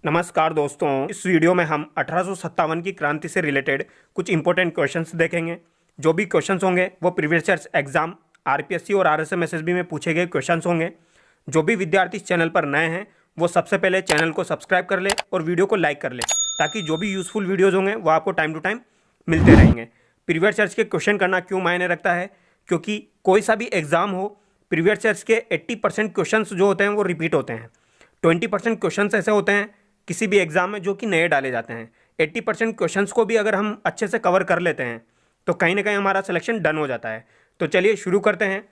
नमस्कार दोस्तों, इस वीडियो में हम 1857 की क्रांति से रिलेटेड कुछ इंपॉर्टेंट क्वेश्चंस देखेंगे। जो भी क्वेश्चंस होंगे वो प्रीवियस ईयर एग्जाम आरपीएससी और आरएसएम एसएसबी में पूछे गए क्वेश्चंस होंगे। जो भी विद्यार्थी इस चैनल पर नए हैं वो सबसे पहले चैनल को सब्सक्राइब कर ले और वीडियो को लाइक कर ले, ताकि जो भी यूजफुल वीडियोज़ होंगे वो आपको टाइम टू टाइम मिलते रहेंगे। प्रीवियस ईयर्स के क्वेश्चन करना क्यों मायने रखता है? क्योंकि कोई सा भी एग्जाम हो, प्रीवियस ईयर्स के 80% क्वेश्चन जो होते हैं वो रिपीट होते हैं। 20% क्वेश्चन ऐसे होते हैं किसी भी एग्जाम में जो कि नए डाले जाते हैं। 80% क्वेश्चंस को भी अगर हम अच्छे से कवर कर लेते हैं तो कहीं ना कहीं हमारा सिलेक्शन डन हो जाता है। तो चलिए शुरू करते हैं।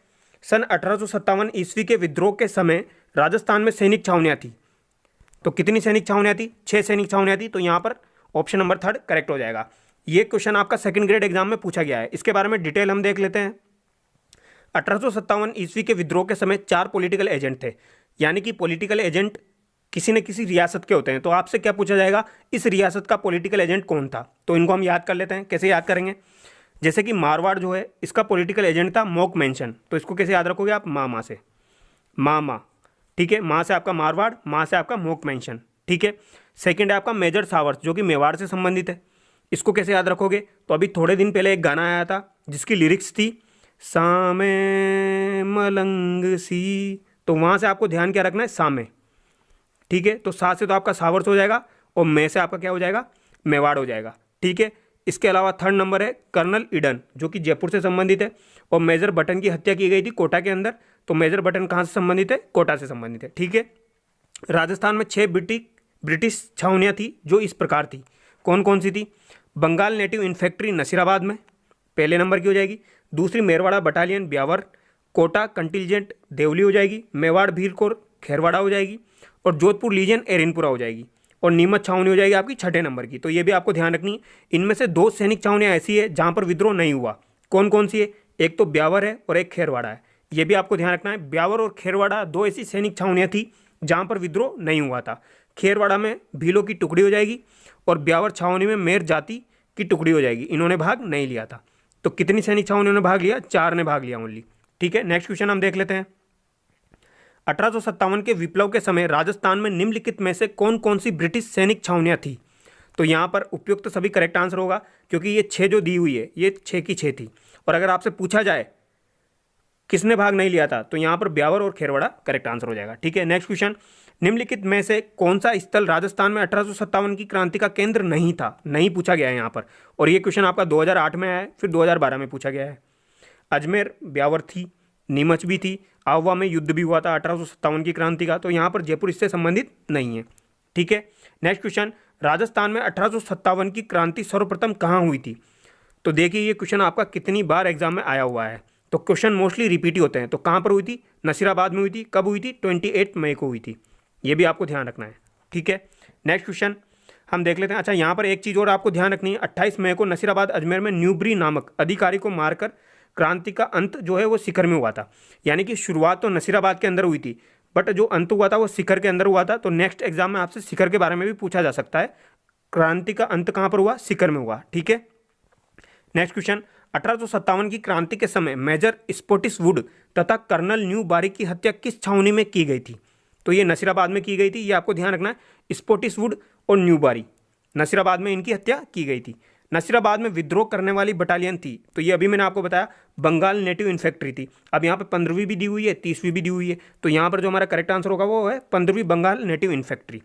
सन 1857 ईस्वी के विद्रोह के समय राजस्थान में सैनिक छावनियाँ थी। तो कितनी सैनिक छावनियाँ थी? 6 सैनिक छावनियाँ थी। तो यहाँ पर ऑप्शन नंबर 3 करेक्ट हो जाएगा। ये क्वेश्चन आपका सेकंड ग्रेड एग्जाम में पूछा गया है। इसके बारे में डिटेल हम देख लेते हैं। 1857 ईस्वी के विद्रोह के समय 4 पॉलिटिकल एजेंट थे। यानी कि पॉलिटिकल एजेंट किसी न किसी रियासत के होते हैं। तो आपसे क्या पूछा जाएगा, इस रियासत का पॉलिटिकल एजेंट कौन था? तो इनको हम याद कर लेते हैं। कैसे याद करेंगे? जैसे कि मारवाड़ जो है, इसका पॉलिटिकल एजेंट था मोक मेंशन। तो इसको कैसे याद रखोगे आप? माँ से माँ, ठीक है। माँ से आपका मारवाड़, माँ से आपका मोक मेंशन, ठीक है। सेकंड है आपका मेजर सावर्स, जो कि मेवाड़ से संबंधित है। इसको कैसे याद रखोगे? तो अभी थोड़े दिन पहले एक गाना आया था जिसकी लिरिक्स थी सामे मलंग सी। तो वहाँ से आपको ध्यान क्या रखना है? सामे, ठीक है। तो सा से तो आपका सावर्स हो जाएगा और मैं से आपका क्या हो जाएगा? मेवाड़ हो जाएगा, ठीक है। इसके अलावा थर्ड नंबर है कर्नल ईडन, जो कि जयपुर से संबंधित है। और मेजर बटन की हत्या की गई थी कोटा के अंदर। तो मेजर बटन कहाँ से संबंधित है? कोटा से संबंधित है, ठीक है। राजस्थान में 6 ब्रिटिश छावनियाँ थी जो इस प्रकार थी। कौन कौन सी थी? बंगाल नेटिव इन्फेंट्री नसीराबाद में पहले नंबर की हो जाएगी। दूसरी मेरवाड़ा बटालियन ब्यावर। कोटा कंटिजेंट देवली हो जाएगी। मेवाड़ भीर कोर खेरवाड़ा हो जाएगी। और जोधपुर लीजन एरिनपुरा हो जाएगी। और नीमच छावनी हो जाएगी आपकी 6ठे नंबर की। तो ये भी आपको ध्यान रखनी है। इनमें से 2 सैनिक छावनियाँ ऐसी है जहाँ पर विद्रोह नहीं हुआ। कौन कौन सी है? एक तो ब्यावर है और एक खेरवाड़ा है। ये भी आपको ध्यान रखना है। ब्यावर और खेरवाड़ा 2 ऐसी सैनिक छावनियाँ थी जहाँ पर विद्रोह नहीं हुआ था। खेरवाड़ा में भीलों की टुकड़ी हो जाएगी और ब्यावर छावनी में मेर जाति की टुकड़ी हो जाएगी। इन्होंने भाग नहीं लिया था। तो कितनी सैनिक छावनियों ने भाग लिया? 4 ने भाग लिया ओनली, ठीक है। नेक्स्ट क्वेश्चन हम देख लेते हैं। 1857 के विप्लव के समय राजस्थान में निम्नलिखित में से कौन कौन सी ब्रिटिश सैनिक छावनियाँ थी? तो यहाँ पर उपयुक्त सभी करेक्ट आंसर होगा, क्योंकि ये 6 जो दी हुई है ये 6 की 6 थी। और अगर आपसे पूछा जाए किसने भाग नहीं लिया था, तो यहाँ पर ब्यावर और खेरवाड़ा करेक्ट आंसर हो जाएगा, ठीक है। नेक्स्ट क्वेश्चन, निम्नलिखित में से कौन सा स्थल राजस्थान में 1857 की क्रांति का केंद्र नहीं था? नहीं पूछा गया है यहाँ पर। और ये क्वेश्चन आपका 2008 में आया है, फिर 2012 में पूछा गया है। अजमेर ब्यावर थी, नीमच भी थी, आवा में युद्ध भी हुआ था 1857 की क्रांति का। तो यहाँ पर जयपुर इससे संबंधित नहीं है, ठीक है। नेक्स्ट क्वेश्चन, राजस्थान में 1857 की क्रांति सर्वप्रथम कहाँ हुई थी? तो देखिए ये क्वेश्चन आपका कितनी बार एग्जाम में आया हुआ है। तो क्वेश्चन मोस्टली रिपीट ही होते हैं। तो कहाँ पर हुई थी? नसीराबाद में हुई थी। कब हुई थी? 28 मई को हुई थी। ये भी आपको ध्यान रखना है, ठीक है। नेक्स्ट क्वेश्चन हम देख लेते हैं। अच्छा, यहाँ पर एक चीज़ और आपको ध्यान रखनी है। 28 मई को नसीराबाद अजमेर में न्यूबरी नामक अधिकारी को मारकर क्रांति का अंत जो है वो शिखर में हुआ था। यानी कि शुरुआत तो नसीराबाद के अंदर हुई थी, बट जो अंत हुआ था वो शिखर के अंदर हुआ था। तो नेक्स्ट एग्जाम में आपसे शिखर के बारे में भी पूछा जा सकता है। क्रांति का अंत कहाँ पर हुआ? शिखर में हुआ, ठीक है। नेक्स्ट क्वेश्चन, 1857 की क्रांति के समय मेजर स्पोटिसवुड तथा कर्नल न्यू बारी की हत्या किस छावनी में की गई थी? तो ये नसीराबाद में की गई थी। ये आपको ध्यान रखना है। स्पोटिसवुड और न्यू बारी नसीराबाद में इनकी हत्या की गई थी। नसीराबाद में विद्रोह करने वाली बटालियन थी, तो ये अभी मैंने आपको बताया बंगाल नेटिव इन्फेंट्री थी। अब यहाँ पे 15वीं भी दी हुई है, 30वीं भी दी हुई है। तो यहाँ पर जो हमारा करेक्ट आंसर होगा वो है 15वीं बंगाल नेटिव इन्फेंट्री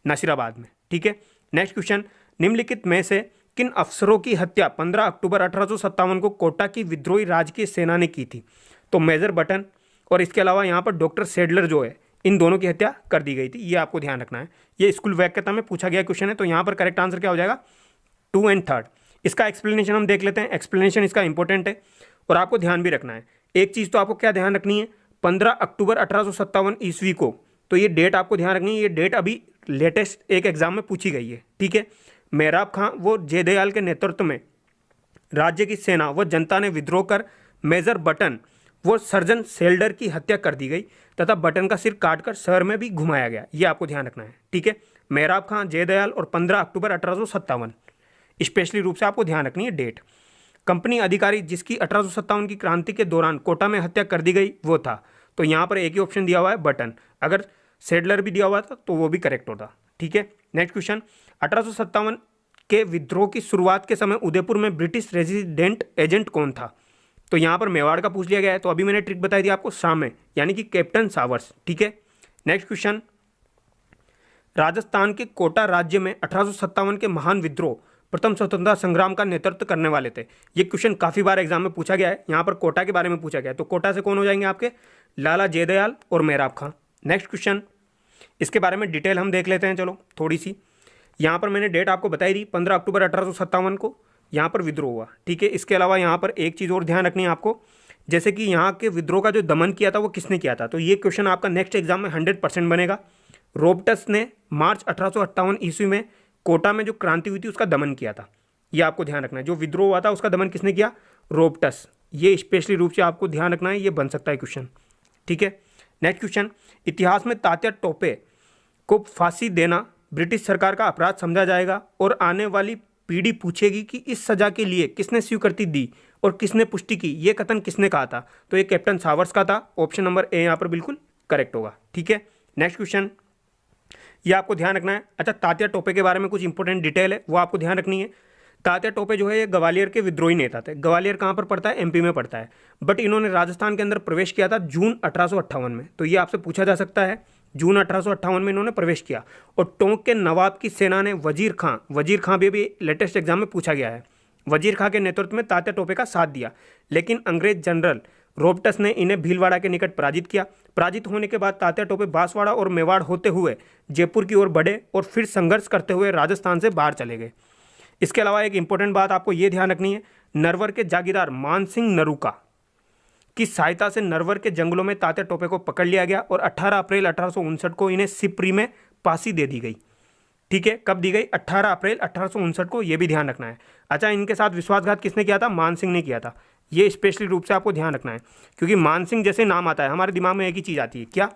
नसीराबाद में, ठीक है। नेक्स्ट क्वेश्चन, निम्नलिखित में से किन अफसरों की हत्या 15 अक्टूबर 1857 को कोटा की विद्रोही राजकीय सेना ने की थी? तो मेजर बटन और इसके अलावा यहाँ पर डॉक्टर सेडलर जो है, इन दोनों की हत्या कर दी गई थी। ये आपको ध्यान रखना है। ये स्कूल वैक्यता में पूछा गया क्वेश्चन है। तो यहाँ पर करेक्ट आंसर क्या हो जाएगा? 2 और 3। इसका एक्सप्लेनेशन हम देख लेते हैं। एक्सप्लेनेशन इसका इंपॉर्टेंट है और आपको ध्यान भी रखना है। एक चीज़ तो आपको क्या ध्यान रखनी है, 15 अक्टूबर 1857 ईस्वी को। तो ये डेट आपको ध्यान रखनी है। ये डेट अभी लेटेस्ट एक एग्जाम में पूछी गई है, ठीक है। मेहराब खां वो जयदयाल के नेतृत्व में राज्य की सेना व जनता ने विद्रोह कर मेजर बटन वो सर्जन सेल्डर की हत्या कर दी गई तथा बटन का सिर काटकर शहर में भी घुमाया गया। ये आपको ध्यान रखना है, ठीक है। मेहराब खां, जयदयाल और 15 अक्टूबर 1857 स्पेशली रूप से आपको ध्यान रखनी है डेट। कंपनी अधिकारी जिसकी 1857 की क्रांति के दौरान कोटा में हत्या कर दी गई वो था। तो यहाँ पर एक ही ऑप्शन दिया हुआ है बटन। अगर सेडलर भी दिया हुआ था तो वो भी करेक्ट होता, ठीक है। नेक्स्ट क्वेश्चन, 1857 के विद्रोह की शुरुआत के समय उदयपुर में ब्रिटिश रेजिडेंट एजेंट कौन था? तो यहाँ पर मेवाड़ का पूछ लिया गया है। तो अभी मैंने ट्रिक बताई थी आपको, सामे यानी कि कैप्टन सावर्स, ठीक है। नेक्स्ट क्वेश्चन, राजस्थान के कोटा राज्य में 1857 के महान विद्रोह प्रथम स्वतंत्रता संग्राम का नेतृत्व करने वाले थे। ये क्वेश्चन काफ़ी बार एग्जाम में पूछा गया है। यहाँ पर कोटा के बारे में पूछा गया है। तो कोटा से कौन हो जाएंगे आपके? लाला जयदयाल और मेहराब खां। नेक्स्ट क्वेश्चन, इसके बारे में डिटेल हम देख लेते हैं, चलो थोड़ी सी। यहाँ पर मैंने डेट आपको बताई थी, 15 अक्टूबर 1857 को यहाँ पर विद्रोह हुआ, ठीक है। इसके अलावा यहाँ पर एक चीज़ और ध्यान रखनी है आपको, जैसे कि यहाँ के विद्रोह का जो दमन किया था वो किसने किया था। तो ये क्वेश्चन आपका नेक्स्ट एग्जाम में 100% बनेगा। रोबटस ने मार्च 1858 ईस्वी में कोटा में जो क्रांति हुई थी उसका दमन किया था। ये आपको ध्यान रखना है। जो विद्रोह हुआ था उसका दमन किसने किया? रोबटस। ये स्पेशली रूप से आपको ध्यान रखना है, ये बन सकता है क्वेश्चन, ठीक है। नेक्स्ट क्वेश्चन, इतिहास में तात्या टोपे को फांसी देना ब्रिटिश सरकार का अपराध समझा जाएगा और आने वाली पीढ़ी पूछेगी कि इस सजा के लिए किसने स्वीकृति दी और किसने पुष्टि की, ये कथन किसने कहा था? तो ये कैप्टन सावर्स का था। ऑप्शन नंबर ए यहाँ पर बिल्कुल करेक्ट होगा, ठीक है। नेक्स्ट क्वेश्चन, ये आपको ध्यान रखना है। अच्छा, तात्या टोपे के बारे में कुछ इंपॉर्टेंट डिटेल है, वो आपको ध्यान रखनी है। तात्या टोपे जो है ये ग्वालियर के विद्रोही नेता थे। ग्वालियर कहाँ पर पड़ता है? एमपी में पड़ता है। बट इन्होंने राजस्थान के अंदर प्रवेश किया था जून 1858 में। तो ये आपसे पूछा जा सकता है, जून 1858 में इन्होंने प्रवेश किया। और टोंक के नवाब की सेना ने वजीर खां भी लेटेस्ट एग्जाम में पूछा गया है। वजीर खां के नेतृत्व में तात्या टोपे का साथ दिया, लेकिन अंग्रेज जनरल रोबटस ने इन्हें भीलवाड़ा के निकट पराजित किया। पराजित होने के बाद तात्या टोपे बांसवाड़ा और मेवाड़ होते हुए जयपुर की ओर बढ़े और फिर संघर्ष करते हुए राजस्थान से बाहर चले गए। इसके अलावा एक इंपॉर्टेंट बात आपको ये ध्यान रखनी है, नरवर के जागीरदार मानसिंह नरूका की सहायता से नरवर के जंगलों में तात्या टोपे को पकड़ लिया गया और 18 अप्रैल 1859 को इन्हें सिपरी में फांसी दे दी गई, ठीक है। कब दी गई? 18 अप्रैल 1859 को, ये भी ध्यान रखना है। अच्छा, इनके साथ विश्वासघात किसने किया था? मानसिंह ने किया था। ये स्पेशली रूप से आपको ध्यान रखना है, क्योंकि मानसिंह जैसे नाम आता है हमारे दिमाग में एक ही चीज़ आती है, क्या?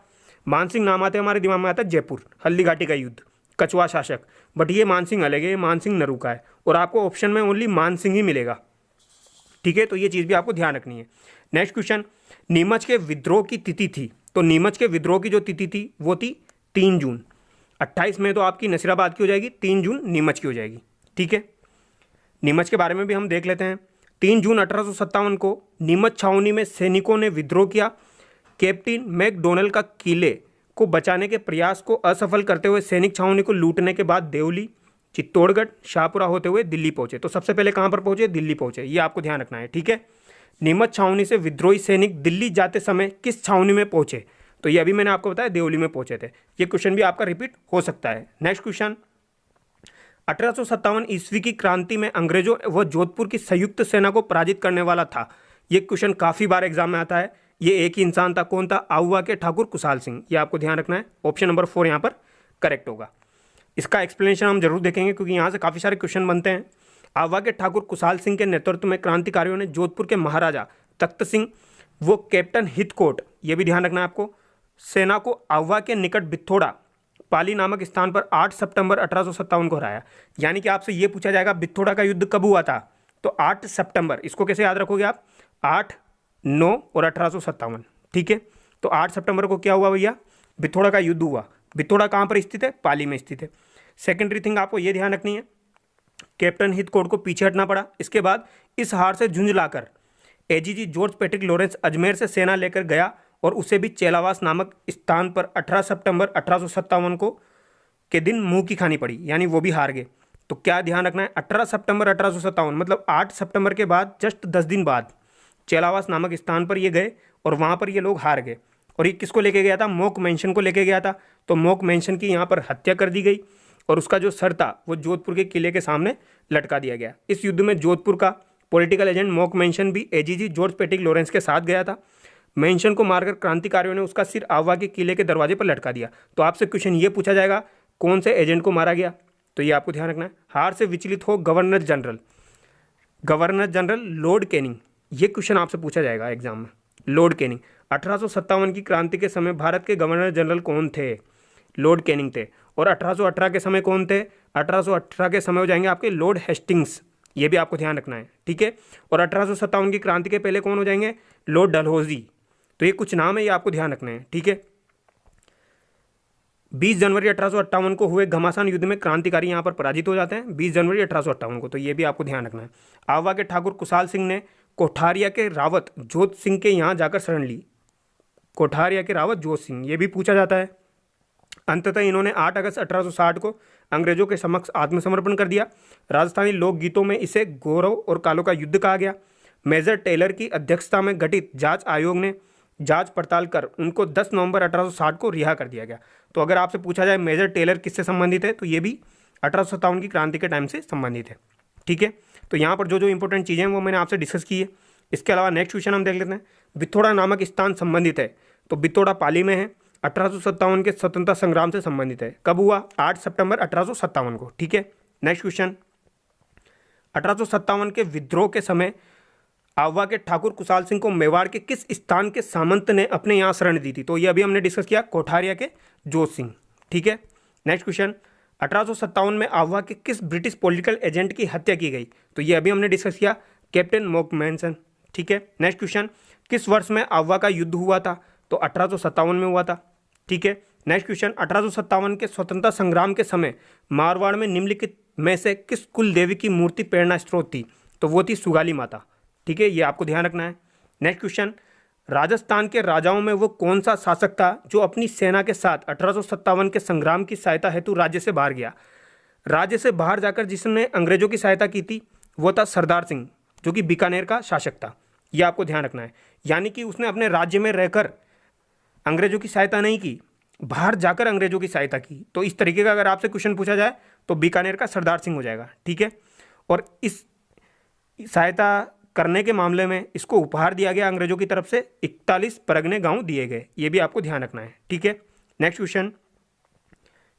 मानसिंह नाम आते हैं हमारे दिमाग में आता है जयपुर, हल्दीघाटी का युद्ध, कछुआ शासक। बट ये मानसिंह अलग है, ये मानसिंह नरूका है, और आपको ऑप्शन में ओनली मानसिंह ही मिलेगा, ठीक है। तो ये चीज़ भी आपको ध्यान रखनी है। नेक्स्ट क्वेश्चन, नीमच के विद्रोह की तिथि थी। तो नीमच के विद्रोह की जो तिथि थी वो थी 3 जून। 28 मई तो आपकी नसीराबाद की हो जाएगी, 3 जून नीमच की हो जाएगी, ठीक है। नीमच के बारे में भी हम देख लेते हैं। 3 जून 1857 को नीमच छावनी में सैनिकों ने विद्रोह किया। कैप्टन मैकडोनल्ड का किले को बचाने के प्रयास को असफल करते हुए सैनिक छावनी को लूटने के बाद देवली, चित्तौड़गढ़, शाहपुरा होते हुए दिल्ली पहुंचे। तो सबसे पहले कहां पर पहुंचे? दिल्ली पहुंचे। ये आपको ध्यान रखना है, ठीक है। नीमच छावनी से विद्रोही सैनिक दिल्ली जाते समय किस छावनी में पहुंचे? तो ये अभी मैंने आपको बताया देवली में पहुंचे थे। ये क्वेश्चन भी आपका रिपीट हो सकता है। नेक्स्ट क्वेश्चन, 1857 ईस्वी की क्रांति में अंग्रेजों व जोधपुर की संयुक्त सेना को पराजित करने वाला था। ये क्वेश्चन काफ़ी बार एग्जाम में आता है। ये एक ही इंसान था, कौन था? आउवा के ठाकुर कुशाल सिंह। ये आपको ध्यान रखना है। ऑप्शन नंबर 4 यहाँ पर करेक्ट होगा। इसका एक्सप्लेनेशन हम जरूर देखेंगे, क्योंकि यहाँ से काफ़ी सारे क्वेश्चन बनते हैं। आवा के ठाकुर कुशाल सिंह के नेतृत्व में क्रांतिकारियों ने जोधपुर के महाराजा तख्त सिंह वो कैप्टन हितकोट, ये भी ध्यान रखना है आपको, सेना को आवा के निकट बिथोड़ा पाली नामक स्थान पर 8 सितंबर 1857 को हराया। यानी कि आपसे ये पूछा जाएगा बिथोड़ा का युद्ध कब हुआ था? तो 8 सितंबर। इसको कैसे याद रखोगे आप? 8, 9 और 1857, ठीक है। तो 8 सितंबर को क्या हुआ भैया? बिथोड़ा का युद्ध हुआ। बिथोड़ा कहाँ पर स्थित है? पाली में स्थित है। सेकेंडरी थिंग आपको ये ध्यान रखनी है, कैप्टन हितकोट को पीछे हटना पड़ा। इसके बाद इस हार से झुंझ लाकर AGG George Patrick Lawrence Ajmer से सेना लेकर गया और उसे भी चेलावास नामक स्थान पर 18 सितंबर 1857 को के दिन मुंह की खानी पड़ी, यानी वो भी हार गए। तो क्या ध्यान रखना है? 18 सितंबर 1857 मतलब 8 सितंबर के बाद जस्ट 10 दिन बाद चेलावास नामक स्थान पर ये गए और वहाँ पर ये लोग हार गए। और ये किसको लेके गया था? मोक मेंशन को लेके गया था। तो मोक मेंशन की यहाँ पर हत्या कर दी गई और उसका जो सर था वो जोधपुर के किले के सामने लटका दिया गया। इस युद्ध में जोधपुर का पॉलिटिकल एजेंट मोक मेंशन भी एजीजी जॉर्ज पैट्रिक लॉरेंस के साथ गया था। मेंशन को मारकर क्रांतिकारियों ने उसका सिर आवा के किले के दरवाजे पर लटका दिया। तो आपसे क्वेश्चन ये पूछा जाएगा कौन से एजेंट को मारा गया? तो ये आपको ध्यान रखना है। हार से विचलित हो गवर्नर जनरल लॉर्ड कैनिंग, ये क्वेश्चन आपसे पूछा जाएगा एग्जाम में। लॉर्ड कैनिंग 1857 की क्रांति के समय भारत के गवर्नर जनरल कौन थे? लॉर्ड कैनिंग थे। और 1818 के समय कौन थे? 1818 के समय हो जाएंगे आपके लॉर्ड हेस्टिंग्स, ये भी आपको ध्यान रखना है, ठीक है। और 1857 की क्रांति के पहले कौन हो जाएंगे? लॉर्ड डलहौजी। तो ये कुछ नाम है, ये आपको ध्यान रखना है, ठीक है। 20 जनवरी 1858 को हुए घमासान युद्ध में क्रांतिकारी यहाँ पर पराजित हो जाते हैं, 20 जनवरी 1858 को, तो ये भी आपको ध्यान रखना है। आवा के ठाकुर कुशाल सिंह ने कोठारिया के रावत जोत सिंह के यहाँ जाकर शरण ली, कोठारिया के रावत जोत सिंह, ये भी पूछा जाता है। अंततः इन्होंने 8 अगस्त 1860 को अंग्रेजों के समक्ष आत्मसमर्पण कर दिया। राजस्थानी लोकगीतों में इसे गौरव और कालों का युद्ध कहा गया। मेजर टेलर की अध्यक्षता में गठित जांच आयोग ने जांच पड़ताल कर उनको 10 नवंबर 1860 को रिहा कर दिया गया। तो अगर आपसे पूछा जाए मेजर टेलर किससे संबंधित है, तो ये भी 1857 की क्रांति के टाइम से संबंधित है। ठीक है, तो यहाँ पर जो जो इंपॉर्टेंट चीज़ें हैं वो मैंने आपसे डिस्कस की है। इसके अलावा नेक्स्ट क्वेश्चन हम देख लेते हैं। बिथोड़ा नामक स्थान संबंधित है, तो बिथोड़ा पाली में है, 1857 के स्वतंत्रता संग्राम से संबंधित है। कब हुआ? 8 सितंबर 1857 को। ठीक है, नेक्स्ट क्वेश्चन, 1857 के विद्रोह के समय आवा के ठाकुर कुशाल सिंह को मेवाड़ के किस स्थान के सामंत ने अपने यहाँ शरण दी थी? तो ये अभी हमने डिस्कस किया, कोठारिया के जोत सिंह। ठीक है, नेक्स्ट क्वेश्चन, 1857 में आवा के किस ब्रिटिश पॉलिटिकल एजेंट की हत्या की गई? तो ये अभी हमने डिस्कस किया, कैप्टन मॉकमैनसन। ठीक है, नेक्स्ट क्वेश्चन, किस वर्ष में आवा का युद्ध हुआ था? तो 1857 में हुआ था। ठीक है, नेक्स्ट क्वेश्चन, 1857 के स्वतंत्रता संग्राम के समय मारवाड़ में निम्नलिखित में से किस कुल देवी की मूर्ति प्रेरणा स्रोत थी? तो वो थी सुगाली माता। ठीक है, ये आपको ध्यान रखना है। नेक्स्ट क्वेश्चन, राजस्थान के राजाओं में वो कौन सा शासक था जो अपनी सेना के साथ 1857 के संग्राम की सहायता हेतु राज्य से बाहर गया? राज्य से बाहर जाकर जिसने अंग्रेजों की सहायता की थी वो था सरदार सिंह, जो कि बीकानेर का शासक था। ये आपको ध्यान रखना है, यानी कि उसने अपने राज्य में रहकर अंग्रेजों की सहायता नहीं की, बाहर जाकर अंग्रेजों की सहायता की। तो इस तरीके का अगर आपसे क्वेश्चन पूछा जाए तो बीकानेर का सरदार सिंह हो जाएगा। ठीक है, और इस सहायता करने के मामले में इसको उपहार दिया गया अंग्रेजों की तरफ से, 41 परगने गांव दिए गए। ये भी आपको ध्यान रखना है। ठीक है, नेक्स्ट क्वेश्चन,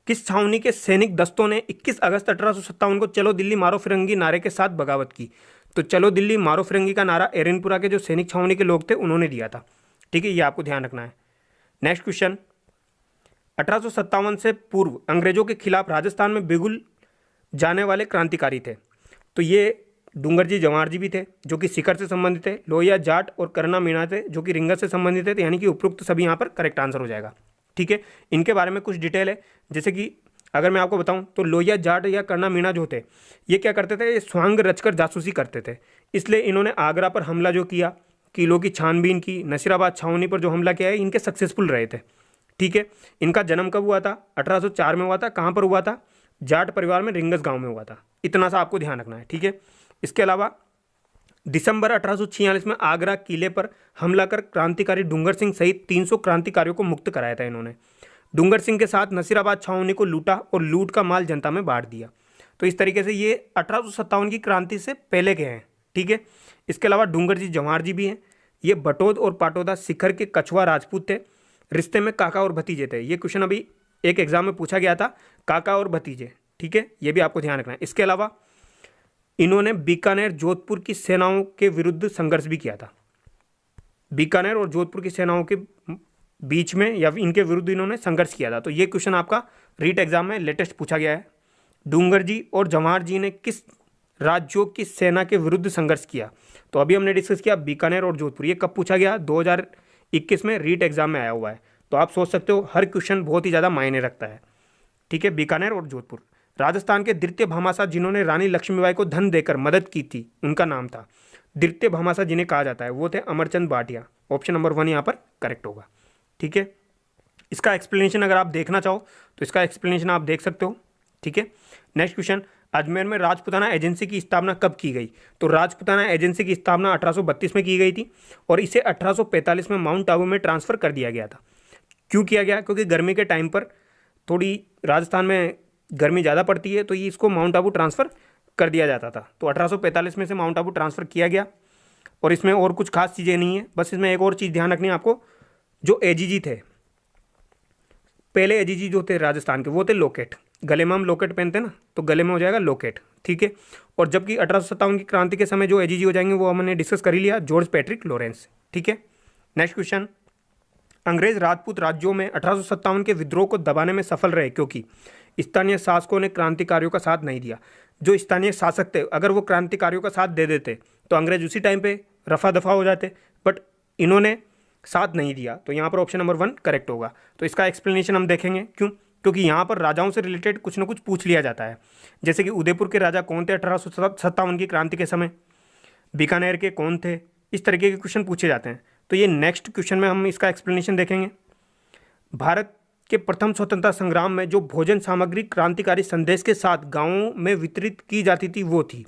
किस छावनी के सैनिक दस्तों ने 21 अगस्त 1857 को चलो दिल्ली मारो फिरंगी नारे के साथ बगावत की? तो चलो दिल्ली मारो फिरंगी का नारा एरनपुरा के जो सैनिक छावनी के लोग थे उन्होंने दिया था। ठीक है, ये आपको ध्यान रखना है। नेक्स्ट क्वेश्चन, 1857 से पूर्व अंग्रेजों के खिलाफ राजस्थान में बिगुल जाने वाले क्रांतिकारी थे। तो ये डूंगर जी जवाहर जी भी थे जो कि सीकर से संबंधित थे, लोहिया जाट और करना मीणा थे जो कि रिंगत से संबंधित थे, यानी कि उपरोक्त सभी यहाँ पर करेक्ट आंसर हो जाएगा। ठीक है, इनके बारे में कुछ डिटेल है, जैसे कि अगर मैं आपको बताऊं तो लोहिया जाट या करना मीणा जो थे ये क्या करते थे, ये स्वांग रचकर जासूसी करते थे। इसलिए इन्होंने आगरा पर हमला जो किया, किलों की छानबीन की, नसीराबाद छावनी पर जो हमला किया है, इनके सक्सेसफुल रहे थे। ठीक है, इनका जन्म कब हुआ था? 1804 में हुआ था। कहाँ पर हुआ था? जाट परिवार में रिंगस गाँव में हुआ था। इतना सा आपको ध्यान रखना है। ठीक है, इसके अलावा दिसंबर 1846 में आगरा किले पर हमला कर क्रांतिकारी डूंगर सिंह सहित 300 क्रांतिकारियों को मुक्त कराया था इन्होंने। डूंगर सिंह के साथ नसीराबाद छावनी को लूटा और लूट का माल जनता में बांट दिया। तो इस तरीके से ये 1857 की क्रांति से पहले के हैं। ठीक है, इसके अलावा डूंगर जी जवाहर जी भी हैं। ये बटोद और पाटोदा शिखर के कछुआ राजपूत थे, रिश्ते में काका और भतीजे थे। ये क्वेश्चन अभी एक एग्जाम में पूछा गया था, काका और भतीजे। ठीक है, ये भी आपको ध्यान रखना है। इसके अलावा इन्होंने बीकानेर जोधपुर की सेनाओं के विरुद्ध संघर्ष भी किया था। बीकानेर और जोधपुर की सेनाओं के बीच में या इनके विरुद्ध इन्होंने संघर्ष किया था। तो ये क्वेश्चन आपका रीट एग्जाम में लेटेस्ट पूछा गया है। डूंगर जी और जवाहर जी ने किस राज्यों की सेना के विरुद्ध संघर्ष किया? तो अभी हमने डिस्कस किया बीकानेर और जोधपुर। ये कब पूछा गया? 2021 में रीट एग्जाम में आया हुआ है। तो आप सोच सकते हो हर क्वेश्चन बहुत ही ज़्यादा मायने रखता है। ठीक है, बीकानेर और जोधपुर। राजस्थान के द्वितीय भामाशाह जिन्होंने रानी लक्ष्मीबाई को धन देकर मदद की थी, उनका नाम था, द्वितीय भामाशाह जिन्हें कहा जाता है, वो थे अमरचंद भाटिया। ऑप्शन नंबर 1 यहाँ पर करेक्ट होगा। ठीक है, इसका एक्सप्लेनेशन अगर आप देखना चाहो तो इसका एक्सप्लेनेशन आप देख सकते हो। ठीक है, नेक्स्ट क्वेश्चन, अजमेर में राजपुताना एजेंसी की स्थापना कब की गई? तो राजपुताना एजेंसी की स्थापना 1832 में की गई थी और इसे 1845 में माउंट आबू में ट्रांसफ़र कर दिया गया था। क्यों किया गया? क्योंकि गर्मी के टाइम पर थोड़ी राजस्थान में गर्मी ज़्यादा पड़ती है, तो ये इसको माउंट आबू ट्रांसफ़र कर दिया जाता था। तो 1845 में से माउंट आबू ट्रांसफ़र किया गया और इसमें और कुछ खास चीज़ें नहीं है। बस इसमें एक और चीज़ ध्यान रखनी है आपको, जो एजीजी थे, पहले एजीजी जो थे राजस्थान के, वो थे लोकेट। गले में हम लोकेट पहनते हैं ना, तो गले में हो जाएगा लोकेट। ठीक है, और जबकि 1857 की क्रांति के समय जो एजीजी हो जाएंगे वो हमने डिस्कस कर ही लिया, जॉर्ज पैट्रिक लॉरेंस। ठीक है, नेक्स्ट क्वेश्चन, अंग्रेज राजपूत राज्यों में 1857 के विद्रोह को दबाने में सफल रहे क्योंकि स्थानीय शासकों ने क्रांतिकारियों का साथ नहीं दिया। जो स्थानीय शासक थे, अगर वो क्रांतिकारियों का साथ दे देते तो अंग्रेज उसी टाइम पे रफा दफा हो जाते, बट इन्होंने साथ नहीं दिया। तो यहाँ पर ऑप्शन नंबर 1 करेक्ट होगा। तो इसका एक्सप्लेनेशन हम देखेंगे क्यों, क्योंकि यहाँ पर राजाओं से रिलेटेड कुछ ना कुछ पूछ लिया जाता है। जैसे कि उदयपुर के राजा कौन थे 1857 की क्रांति के समय, बीकानेर के कौन थे, इस तरीके के क्वेश्चन पूछे जाते हैं। तो ये नेक्स्ट क्वेश्चन में हम इसका एक्सप्लेनेशन देखेंगे। भारत के प्रथम स्वतंत्रता संग्राम में जो भोजन सामग्री क्रांतिकारी संदेश के साथ गाँवों में वितरित की जाती थी वो थी,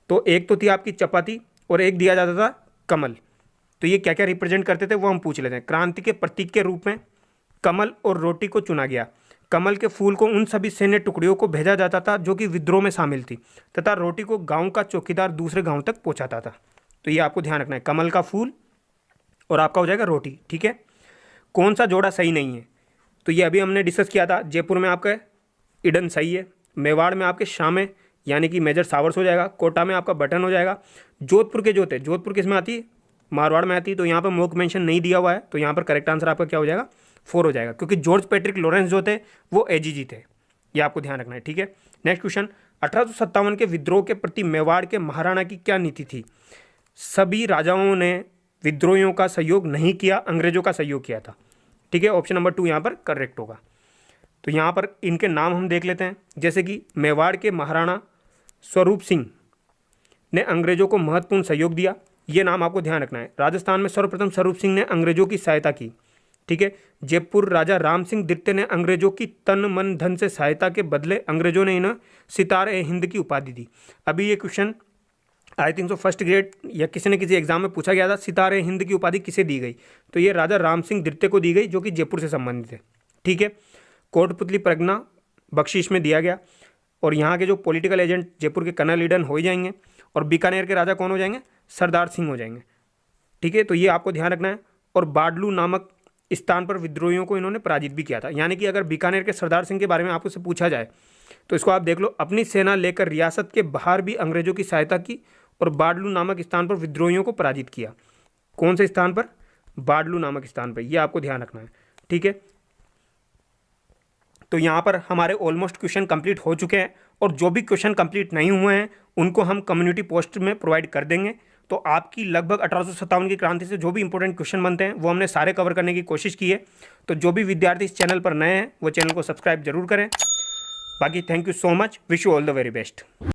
तो एक तो थी आपकी चपाती और एक दिया जाता था कमल। तो ये क्या क्या रिप्रेजेंट करते थे वो हम पूछ लेते हैं। क्रांति के प्रतीक के रूप में कमल और रोटी को चुना गया। कमल के फूल को उन सभी सैन्य टुकड़ियों को भेजा जाता था जो कि विद्रोह में शामिल थी, तथा रोटी को गांव का चौकीदार दूसरे गांव तक पहुंचाता था। तो ये आपको ध्यान रखना है, कमल का फूल और आपका हो जाएगा रोटी। ठीक है, कौन सा जोड़ा सही नहीं है, तो ये अभी हमने डिस्कस किया था। जयपुर में आपका ईडन सही है, मेवाड़ में आपके शामे यानी कि मेजर सावर्स हो जाएगा, कोटा में आपका बटन हो जाएगा। जोधपुर के जो थे, जोधपुर किस में आती है, मारवाड़ में आती है, तो यहाँ पर मोक मेंशन नहीं दिया हुआ है, तो यहाँ पर करेक्ट आंसर आपका क्या हो जाएगा 4 हो जाएगा, क्योंकि जॉर्ज पैट्रिक लॉरेंस जो थे वो एजीजी थे। ये आपको ध्यान रखना है। ठीक है, नेक्स्ट क्वेश्चन, 1857 के विद्रोह के प्रति मेवाड़ के महाराणा की क्या नीति थी। सभी राजाओं ने विद्रोहियों का सहयोग नहीं किया, अंग्रेजों का सहयोग किया था। ठीक है, ऑप्शन नंबर 2 यहाँ पर करेक्ट होगा। तो यहाँ पर इनके नाम हम देख लेते हैं। जैसे कि मेवाड़ के महाराणा स्वरूप सिंह ने अंग्रेजों को महत्वपूर्ण सहयोग दिया, ये नाम आपको ध्यान रखना है। राजस्थान में सर्वप्रथम स्वरूप सिंह ने अंग्रेजों की सहायता की। ठीक है, जयपुर राजा राम सिंह द्वितीय ने अंग्रेजों की तन मन धन से सहायता के बदले अंग्रेजों ने इन्हें सितारे हिंद की उपाधि दी। अभी ये question I think so first grade या किसी न किसी एग्जाम में पूछा गया था, सितारे हिंद की उपाधि किसे दी गई, तो ये राजा राम सिंह द्वितीय को दी गई, जो कि जयपुर से संबंधित है। ठीक है, कोटपुतली परगना बख्शीश में दिया गया, और यहाँ के जो पॉलिटिकल एजेंट जयपुर के कर्नल ईडन हो जाएंगे, और बीकानेर के राजा कौन हो जाएंगे, सरदार सिंह हो जाएंगे। ठीक है, तो ये आपको ध्यान रखना है। और बाडलू नामक स्थान पर विद्रोहियों को इन्होंने पराजित भी किया था। यानी कि अगर बीकानेर के सरदार सिंह के बारे में आपसे पूछा जाए तो इसको आप देख लो, अपनी सेना लेकर रियासत के बाहर भी अंग्रेजों की सहायता की और बाडलू नामक स्थान पर विद्रोहियों को पराजित किया। कौन से स्थान पर, बाडलू नामक स्थान पर, यह आपको ध्यान रखना है। ठीक है, तो यहाँ पर हमारे ऑलमोस्ट क्वेश्चन कंप्लीट हो चुके हैं, और जो भी क्वेश्चन कंप्लीट नहीं हुए हैं उनको हम कम्युनिटी पोस्ट में प्रोवाइड कर देंगे। तो आपकी लगभग 1857 की क्रांति से जो भी इंपॉर्टेंट क्वेश्चन बनते हैं वो हमने सारे कवर करने की कोशिश की है। तो जो भी विद्यार्थी इस चैनल पर नए हैं वो चैनल को सब्सक्राइब जरूर करें। बाकी thank you so much, wish you all the very best.